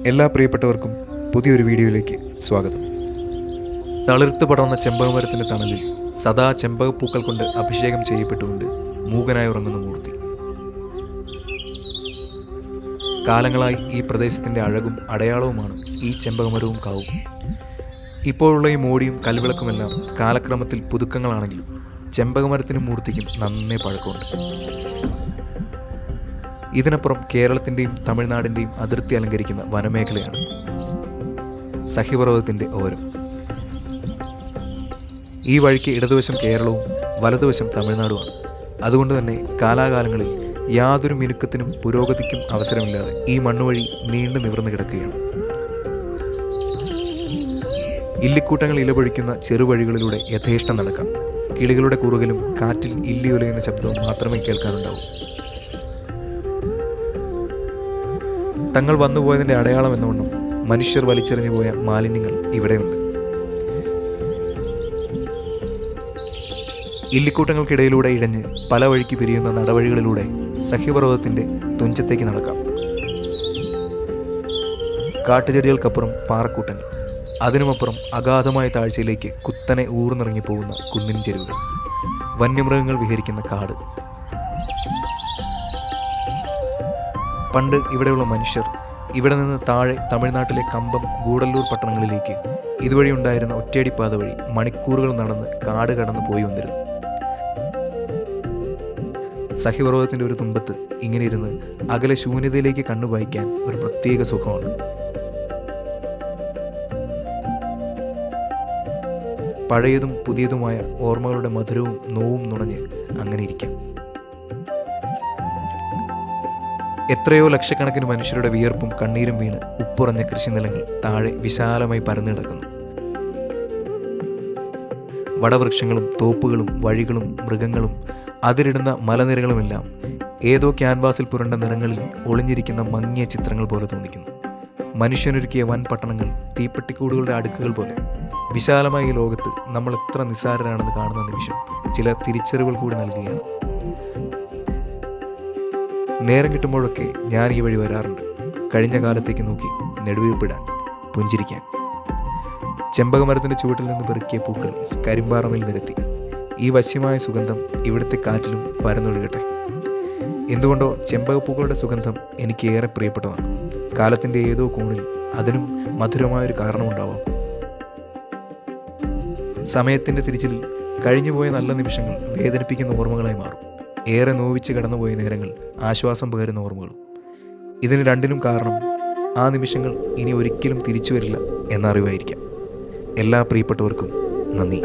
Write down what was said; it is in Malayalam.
എല്ലാ പ്രിയപ്പെട്ടവർക്കും പുതിയൊരു വീഡിയോയിലേക്ക് സ്വാഗതം. തളിർത്ത് പടർന്ന ചെമ്പകമരത്തിൻ്റെ തണലിൽ സദാ ചെമ്പകപ്പൂക്കൾ കൊണ്ട് അഭിഷേകം ചെയ്യപ്പെട്ടുകൊണ്ട് മൂകനായി ഉറങ്ങുന്ന മൂർത്തി. കാലങ്ങളായി ഈ പ്രദേശത്തിൻ്റെ അഴകും അടയാളവുമാണ് ഈ ചെമ്പകമരവും കാവും. ഇപ്പോഴുള്ള ഈ മോടിയും കൽവിളക്കുമെല്ലാം കാലക്രമത്തിൽ പുതുക്കങ്ങളാണെങ്കിലും ചെമ്പകമരത്തിനും മൂർത്തിക്കും നന്നേ പഴക്കമുണ്ട്. ഇതിനപ്പുറം കേരളത്തിൻ്റെയും തമിഴ്നാടിൻ്റെയും അതിർത്തി അലങ്കരിക്കുന്ന വനമേഖലയാണ് സഹ്യപർവ്വതത്തിൻ്റെ ഓരം. ഈ വഴിക്ക് ഇടതുവശം കേരളവും വലതുവശം തമിഴ്നാടുമാണ്. അതുകൊണ്ട് തന്നെ കാലാകാലങ്ങളിൽ യാതൊരു മിനുക്കത്തിനും പുരോഗതിക്കും അവസരമില്ലാതെ ഈ മണ്ണുവഴി നീണ്ടു നിവർന്നു കിടക്കുകയാണ്. ഇല്ലിക്കൂട്ടങ്ങൾ ഇലപൊഴിക്കുന്ന ചെറുവഴികളിലൂടെ യഥേഷ്ടം നടക്കാം. കിളികളുടെ കുറുകലും കാറ്റിൽ ഇല്ലി ഉലയുന്ന ശബ്ദവും മാത്രമേ കേൾക്കാനുണ്ടാവൂ. തങ്ങൾ വന്നുപോയതിൻ്റെ അടയാളം എന്നവണ്ണം മനുഷ്യർ വലിച്ചെറിഞ്ഞു പോയ മാലിന്യങ്ങൾ ഇവിടെയുണ്ട്. ഇല്ലിക്കൂട്ടങ്ങൾക്കിടയിലൂടെ ഇഴഞ്ഞ് പല വഴിക്ക് പിരിയുന്ന നടവഴികളിലൂടെ സഹ്യപർവ്വതത്തിൻ്റെ തുഞ്ചത്തേക്ക് നടക്കാം. കാട്ടുചെടികൾക്കപ്പുറം പാറക്കൂട്ടങ്ങൾ, അതിനുമപ്പുറം അഗാധമായ താഴ്ചയിലേക്ക് കുത്തനെ ഊർന്നിറങ്ങി പോകുന്ന കുന്നിൻ ചെരുവുകൾ, വന്യമൃഗങ്ങൾ വിഹരിക്കുന്ന കാട്. പണ്ട് ഇവിടെയുള്ള മനുഷ്യർ ഇവിടെ നിന്ന് താഴെ തമിഴ്നാട്ടിലെ കമ്പം, ഗൂഡല്ലൂർ പട്ടണങ്ങളിലേക്ക് ഇതുവഴി ഉണ്ടായിരുന്ന ഒറ്റയടിപ്പാത വഴി മണിക്കൂറുകൾ നടന്ന് കാട് കടന്ന് പോയി വന്നിരുന്നു. സഹ്യപർവ്വതത്തിൻ്റെ ഒരു തുമ്പത്ത് ഇങ്ങനെ ഇരുന്ന് അകലെ ശൂന്യതയിലേക്ക് കണ്ണുപായിക്കാൻ ഒരു പ്രത്യേക സുഖമാണ്. പഴയതും പുതിയതുമായ ഓർമ്മകളുടെ മധുരവും നോവും നുണഞ്ഞ് അങ്ങനെ ഇരിക്കാം. എത്രയോ ലക്ഷക്കണക്കിന് മനുഷ്യരുടെ വിയർപ്പും കണ്ണീരും വീണ് ഉപ്പുറഞ്ഞ കൃഷിനിലങ്ങൾ താഴെ വിശാലമായി പരന്നു കിടക്കുന്നു. വടവൃക്ഷങ്ങളും തോപ്പുകളും വഴികളും മൃഗങ്ങളും അതിരിടുന്ന മലനിരകളുമെല്ലാം ഏതോ ക്യാൻവാസിൽ പുരണ്ട നിറങ്ങളിൽ ഒളിഞ്ഞിരിക്കുന്ന മങ്ങിയ ചിത്രങ്ങൾ പോലെ തോന്നിക്കുന്നു. മനുഷ്യനൊരുക്കിയ വൻ പട്ടണങ്ങൾ തീപ്പെട്ടിക്കൂടുകളുടെ അടുക്കുകൾ പോലെ വിശാലമായ ഈ ലോകത്ത് നമ്മൾ എത്ര നിസ്സാരരാണെന്ന് കാണുന്ന നിമിഷം ചില തിരിച്ചറിവുകൾ കൂടി നൽകുകയാണ്. നേരം കിട്ടുമ്പോഴൊക്കെ ഞാൻ ഈ വഴി വരാറുണ്ട്. കഴിഞ്ഞ കാലത്തേക്ക് നോക്കി നെടുവീർപ്പിടാൻ, പുഞ്ചിരിക്കാൻ. ചെമ്പകമരത്തിൻ്റെ ചുവട്ടിൽ നിന്ന് പെറുക്കിയ പൂക്കൾ കരിമ്പാറമേൽ നിരത്തി. ഈ വശ്യമായ സുഗന്ധം ഇവിടുത്തെ കാറ്റിലും പരന്നൊഴുകട്ടെ. എന്തുകൊണ്ടോ ചെമ്പകപ്പൂക്കളുടെ സുഗന്ധം എനിക്ക് ഏറെ പ്രിയപ്പെട്ടതാണ്. കാലത്തിൻ്റെ ഏതോ കോണിൽ അതിനും മധുരമായൊരു കാരണമുണ്ടാവാം. സമയത്തിൻ്റെ തിരിച്ചിലിൽ കഴിഞ്ഞുപോയ നല്ല നിമിഷങ്ങൾ വേദനിപ്പിക്കുന്ന ഓർമ്മകളായി മാറും. ഏറെ നോവിച്ച് കടന്നുപോയ നേരങ്ങൾ ആശ്വാസം പകരുന്ന ഓർമ്മകളും. ഇതിന് രണ്ടിനും കാരണം ആ നിമിഷങ്ങൾ ഇനി ഒരിക്കലും തിരിച്ചു വരില്ല എന്നറിവായിരിക്കാം. എല്ലാ പ്രിയപ്പെട്ടവർക്കും നന്ദി.